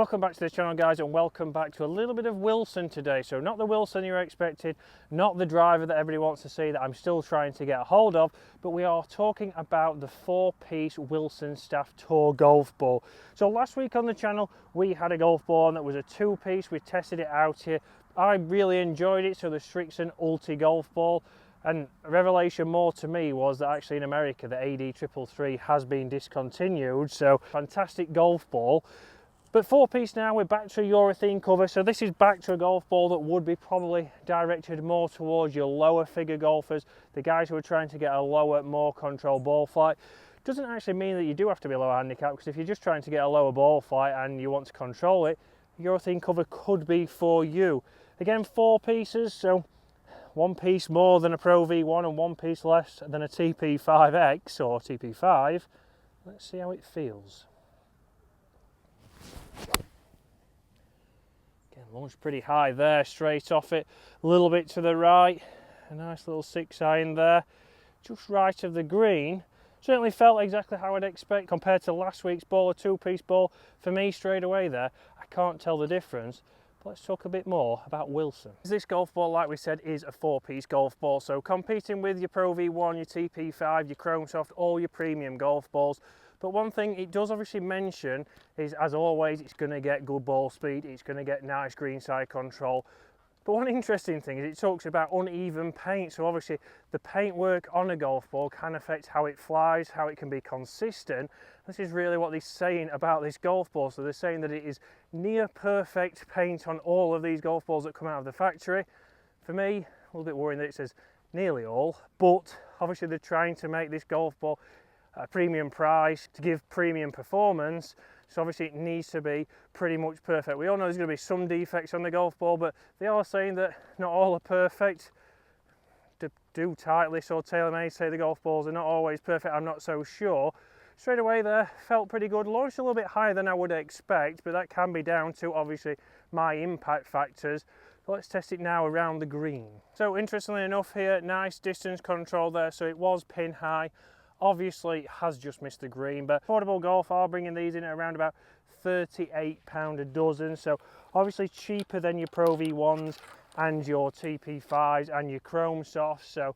Welcome back to the channel, guys, and welcome back to a little bit of Wilson today. So not the Wilson you expected, not the driver that everybody wants to see that I'm still trying to get a hold of, but we are talking about the 4-piece Wilson Staff Tour golf ball. So last week on the channel we had a golf ball and that was a 2-piece. We tested it out here. I really enjoyed it. So the Strixon Ulti golf ball. And a revelation more to me was that actually in America the AD333 has been discontinued. So fantastic golf ball. But 4-piece now, we're back to a urethane cover, so this is back to a golf ball that would be probably directed more towards your lower figure golfers, the guys who are trying to get a lower, more controlled ball flight. Doesn't actually mean that you do have to be a lower handicap, because if you're just trying to get a lower ball flight and you want to control it, urethane cover could be for you. Again, 4 pieces, so 1 piece more than a Pro V1 and 1 piece less than a TP5X or TP5. Let's see how it feels. Launched pretty high there, straight off it, a little bit to the right, a nice little 6-iron there, just right of the green. Certainly felt exactly how I'd expect compared to last week's ball, a 2-piece ball. For me, straight away there, I can't tell the difference. But let's talk a bit more about Wilson. This golf ball, like we said, is a 4-piece golf ball, so competing with your Pro V1, your TP5, your Chrome Soft, all your premium golf balls. But one thing it does obviously mention is, as always, it's going to get good ball speed, it's going to get nice greenside control. But one interesting thing is it talks about uneven paint, so obviously the paintwork on a golf ball can affect how it flies, how it can be consistent. This is really what they're saying about this golf ball. So they're saying that it is near perfect paint on all of these golf balls that come out of the factory. For me, a little bit worrying that it says nearly all, but obviously they're trying to make this golf ball a premium price to give premium performance, so obviously it needs to be pretty much perfect. We all know there's going to be some defects on the golf ball, but they are saying that not all are perfect. To do Titleist or TaylorMade say the golf balls are not always perfect, I'm not so sure. Straight away there, felt pretty good. Launched a little bit higher than I would expect, but that can be down to obviously my impact factors. So let's test it now around the green. So interestingly enough here, nice distance control there, so it was pin high. Obviously has just missed the green, but Affordable Golf are bringing these in at around about £38 a dozen, so obviously cheaper than your Pro V1s and your TP5s and your Chrome Softs, so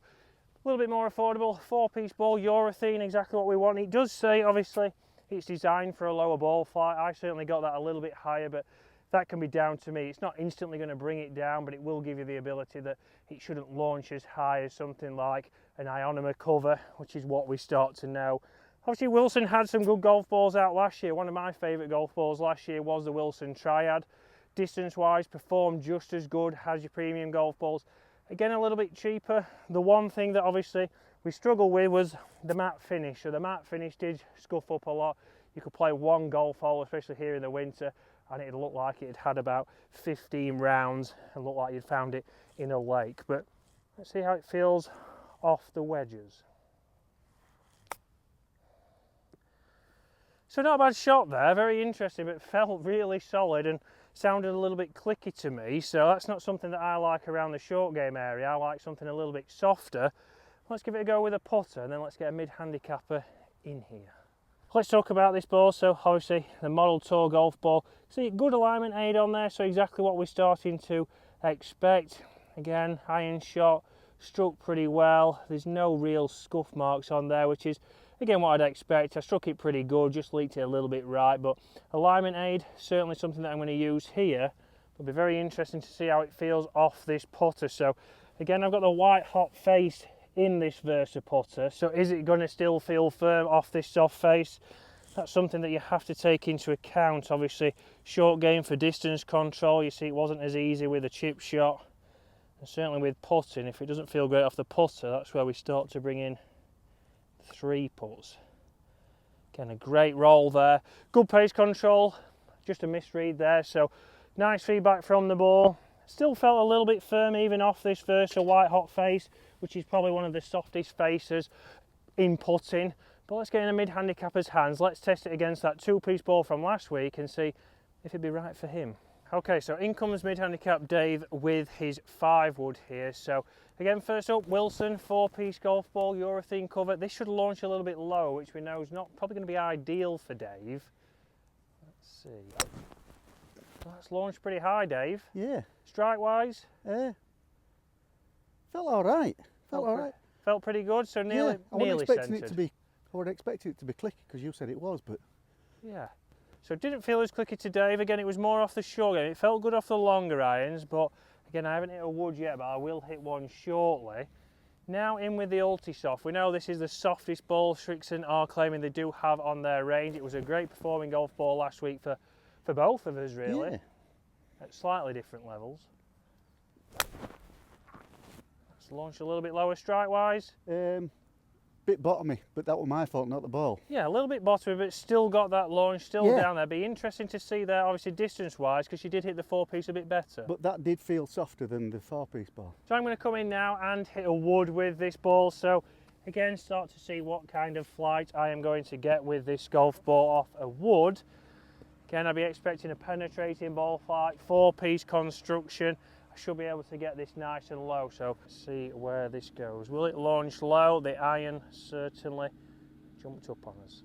a little bit more affordable. 4-piece ball, urethane, exactly what we want. It does say obviously it's designed for a lower ball flight. I certainly got that a little bit higher, but that can be down to me. It's not instantly going to bring it down, but it will give you the ability that it shouldn't launch as high as something like an ionomer cover, which is what we start to know. Obviously Wilson had some good golf balls out last year. One of my favourite golf balls last year was the Wilson Triad. Distance wise performed just as good as your premium golf balls. Again, a little bit cheaper. The one thing that obviously we struggled with was the matte finish. So the matte finish did scuff up a lot. You could play one golf hole, especially here in the winter, and it looked like it had about 15 rounds and looked like you'd found it in a lake. But let's see how it feels off the wedges. So not a bad shot there, very interesting, but felt really solid and sounded a little bit clicky to me, so that's not something that I like around the short game area. I like something a little bit softer. Let's give it a go with a putter and then let's get a mid-handicapper in here. Let's talk about this ball. So obviously the Model Tour golf ball, see good alignment aid on there, so exactly what we're starting to expect. Again, iron shot, struck pretty well. There's no real scuff marks on there, which is again what I'd expect. I struck it pretty good, just leaked it a little bit right, but alignment aid certainly something that I'm going to use here. It'll be very interesting to see how it feels off this putter. So again, I've got the white hot face in this Versa putter, so is it going to still feel firm off this soft face? That's something that you have to take into account. Obviously short game for distance control, you see it wasn't as easy with a chip shot, and certainly with putting, if it doesn't feel great off the putter, that's where we start to bring in 3 putts. Again, a great roll there, good pace control, just a misread there, so nice feedback from the ball. Still felt a little bit firm even off this Versa white hot face, which is probably one of the softest faces in putting. But let's get in a mid-handicapper's hands. Let's test it against that 2-piece ball from last week and see if it'd be right for him. Okay, so in comes mid-handicap Dave with his 5-wood here. So again, first up, Wilson 4-piece golf ball, urethane cover. This should launch a little bit low, which we know is not probably going to be ideal for Dave. Let's see. That's launched pretty high, Dave. Yeah. Strike wise? Felt all right. Felt all right. Felt pretty good, so nearly, I nearly wasn't expecting centred. it to be. I would expect it to be clicky because you said it was, but yeah. So it didn't feel as clicky to Dave. Again, it was more off the short game. It felt good off the longer irons, but again, I haven't hit a wood yet, but I will hit one shortly. Now in with the Ultisoft. We know this is the softest ball Srixon are claiming they do have on their range. It was a great performing golf ball last week for both of us, really, yeah. at slightly different levels. Let's launch a little bit lower strike-wise. Bit bottomy, but that was my fault, not the ball. Yeah, a little bit bottomy, but still got that launch, still Yeah. down there. Be interesting to see there, obviously distance-wise, because you did hit the 4-piece a bit better. But that did feel softer than the 4-piece ball. So I'm going to come in now and hit a wood with this ball. So again, start to see what kind of flight I am going to get with this golf ball off a wood. Again, I'll be expecting a penetrating ball flight, 4-piece construction. I should be able to get this nice and low, so let's see where this goes. Will it launch low? The iron certainly jumped up on us.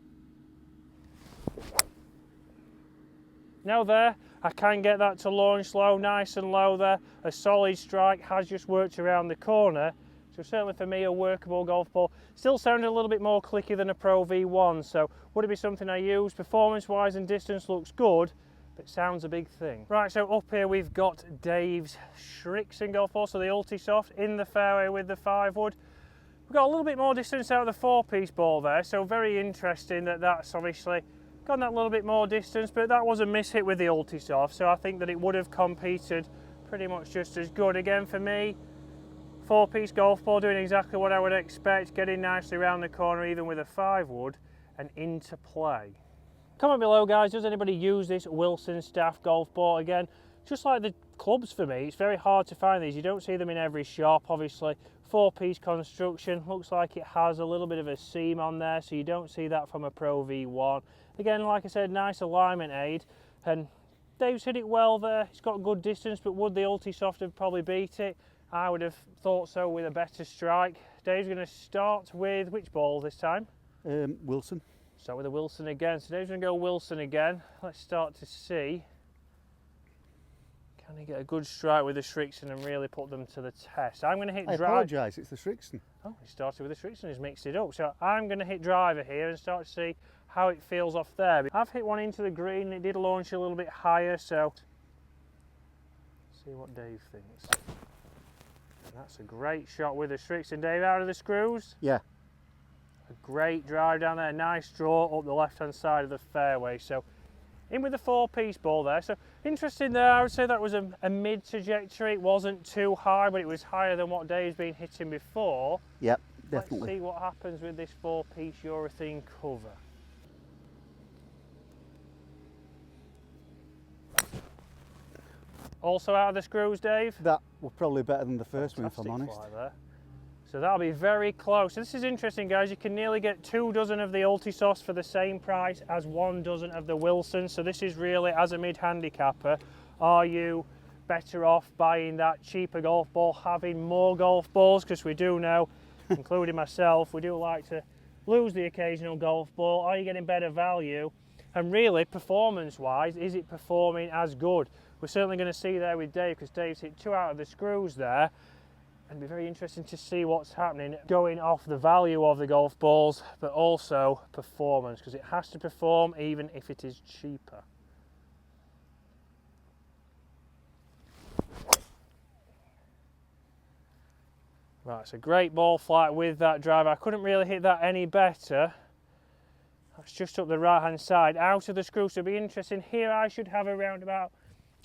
Now there, I can get that to launch low, nice and low there. A solid strike has just worked around the corner, so certainly for me a workable golf ball. Still sounded a little bit more clicky than a Pro V1, so would it be something I use? Performance-wise and distance looks good, but sounds a big thing. Right, so up here we've got Dave's Srixon golf ball, so the Ultisoft in the fairway with the 5-wood. We've got a little bit more distance out of the 4-piece ball there, so very interesting that that's obviously gone that little bit more distance, but that was a miss hit with the Ultisoft, so I think that it would have competed pretty much just as good. Again, for me, 4-piece golf ball doing exactly what I would expect, getting nicely around the corner even with a 5-wood and into play. Comment below, guys, does anybody use this Wilson Staff golf ball? Again, just like the clubs for me, it's very hard to find these. You don't see them in every shop, obviously. 4-piece construction, looks like it has a little bit of a seam on there, so you don't see that from a Pro V1. Again, like I said, nice alignment aid, and Dave's hit it well there. It's got good distance, but would the Ultisoft have probably beat it? I would have thought so with a better strike. Dave's going to start with which ball this time? Wilson. Start with a Wilson again. So Dave's going to go Wilson again. Let's start to see, can he get a good strike with the Srixon and really put them to the test? I'm going to hit I drive. apologise, it's the Srixon. Oh, he started with the Srixon, he's mixed it up. So I'm going to hit driver here and start to see how it feels off there. I've hit one into the green, it did launch a little bit higher, so see what Dave thinks. And that's a great shot with the Srixon. Dave, out of the screws? Yeah. A great drive down there, nice draw up the left-hand side of the fairway. So in with the 4-piece ball there. So interesting there, I would say that was a mid trajectory. It wasn't too high, but it was higher than what Dave's been hitting before. Yep, definitely. Let's see what happens with this 4-piece urethane cover. Also out of the screws, Dave? That was probably better than the first one, if I'm honest. Fly there. So that'll be very close. This is interesting, guys. You can nearly get 2 dozen of the Ultisoft for the same price as 1 dozen of the Wilson. So this is really, as a mid-handicapper, are you better off buying that cheaper golf ball, having more golf balls? Because we do know, including myself, we do like to lose the occasional golf ball. Are you getting better value? And really, performance-wise, is it performing as good? We're certainly going to see there with Dave, because Dave's hit 2 out of the screws there. And it'll be very interesting to see what's happening going off the value of the golf balls, but also performance, because it has to perform even if it is cheaper. Right, it's a great ball flight with that driver. I couldn't really hit that any better. That's just up the right hand side, out of the screw, so it'll be interesting. Here I should have around about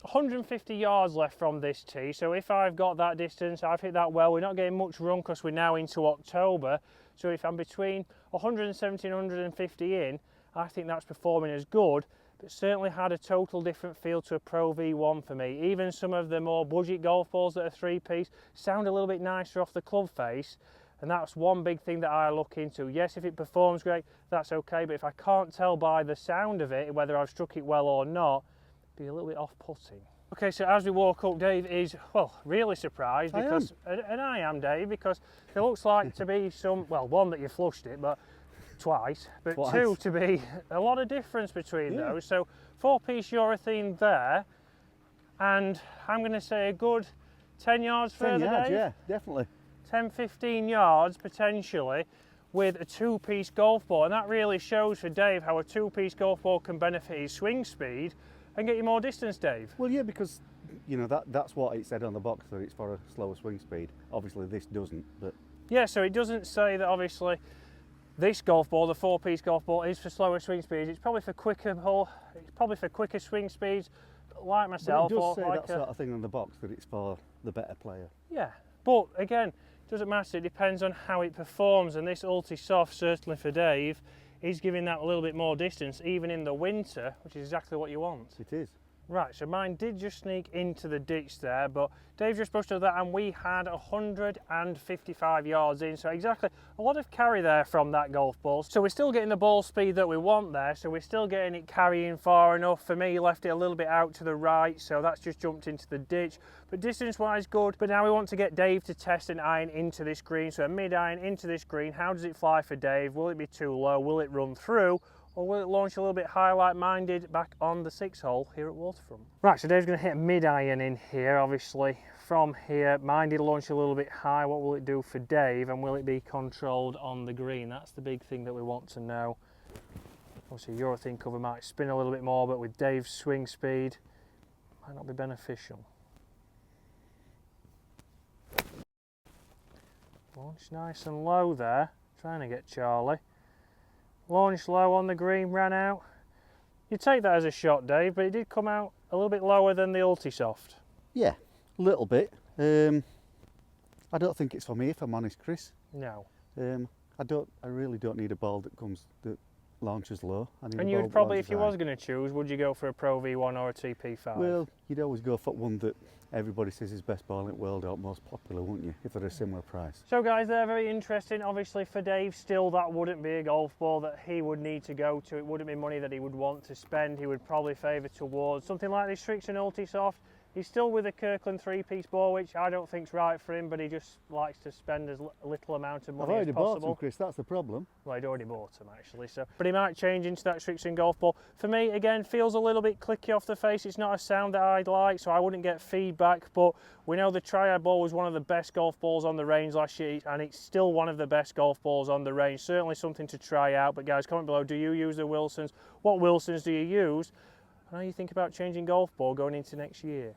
150 yards left from this tee, so if I've got that distance, I've hit that well. We're not getting much run because we're now into October, so if I'm between 170 and 150 in, I think that's performing as good, but certainly had a total different feel to a Pro V1 for me. Even some of the more budget golf balls that are 3-piece sound a little bit nicer off the club face, and that's one big thing that I look into. Yes, if it performs great, that's okay, but if I can't tell by the sound of it whether I've struck it well or not, be a little bit off-putting. Okay, so as we walk up, Dave is, well, really surprised because, and I am, Dave, because it looks like to be some, well, one, that you flushed it, but twice, but two, to be a lot of difference between those. So 4-piece urethane there, and I'm going to say a good 10 yards 10 further, yards, Dave? yeah, definitely. 10-15 yards potentially with a two-piece golf ball, and that really shows for Dave how a two-piece golf ball can benefit his swing speed and get you more distance, Dave. Well, yeah, because you know that's what it said on the box, that it's for a slower swing speed. Obviously this doesn't, but Yeah, so it doesn't say that obviously this golf ball, the four-piece golf ball, is for slower swing speeds. It's probably for quicker swing speeds. But like myself, but it does or say like that sort of thing on the box, that it's for the better player. yeah, but again, it doesn't matter. It depends on how it performs, and this Ulti Soft, certainly for Dave, is giving that a little bit more distance, even in the winter, which is exactly what you want. It is. Right, so mine did just sneak into the ditch there, but Dave just brushed over that, and we had 155 yards in, so exactly a lot of carry there from that golf ball. So we're still getting the ball speed that we want there, so we're still getting it carrying far enough. For me, left it a little bit out to the right, so that's just jumped into the ditch. But distance-wise, good. But now we want to get Dave to test an iron into this green, so a mid-iron into this green. How does it fly for Dave? Will it be too low? Will it run through? Or will it launch a little bit high like mine did back on the 6 hole here at Waterfront? Right, so Dave's going to hit a mid-iron in here, obviously. From here, mine did launch a little bit high. What will it do for Dave, and will it be controlled on the green? That's the big thing that we want to know. Obviously, urethane cover might spin a little bit more, but with Dave's swing speed, might not be beneficial. Launch nice and low there, trying to get Charlie. Launched low on the green, ran out. You take that as a shot, Dave, but it did come out a little bit lower than the Ulti Soft. Yeah, a little bit. I don't think it's for me, if I'm honest, Chris. No. I really don't need a ball that launches low. And you would probably, if you was going to choose, would you go for a Pro V1 or a TP5? Well, you'd always go for one that everybody says is best ball in the world or most popular, wouldn't you, if they're a similar price. So guys, they're very interesting. Obviously for Dave, still that wouldn't be a golf ball that he would need to go to. It wouldn't be money that he would want to spend. He would probably favour towards something like this Strixon Ulti Soft. He's still with a Kirkland three-piece ball, which I don't think's right for him, but he just likes to spend as little amount of money as possible. I've already bought them, Chris, that's the problem. Well, he'd already bought them actually, so. But he might change into that Strixon golf ball. For me, again, feels a little bit clicky off the face. It's not a sound that I'd like, so I wouldn't get feedback, but we know the Triad ball was one of the best golf balls on the range last year, and it's still one of the best golf balls on the range. Certainly something to try out, but guys, comment below, do you use the Wilsons? What Wilsons do you use? And how you think about changing golf ball going into next year?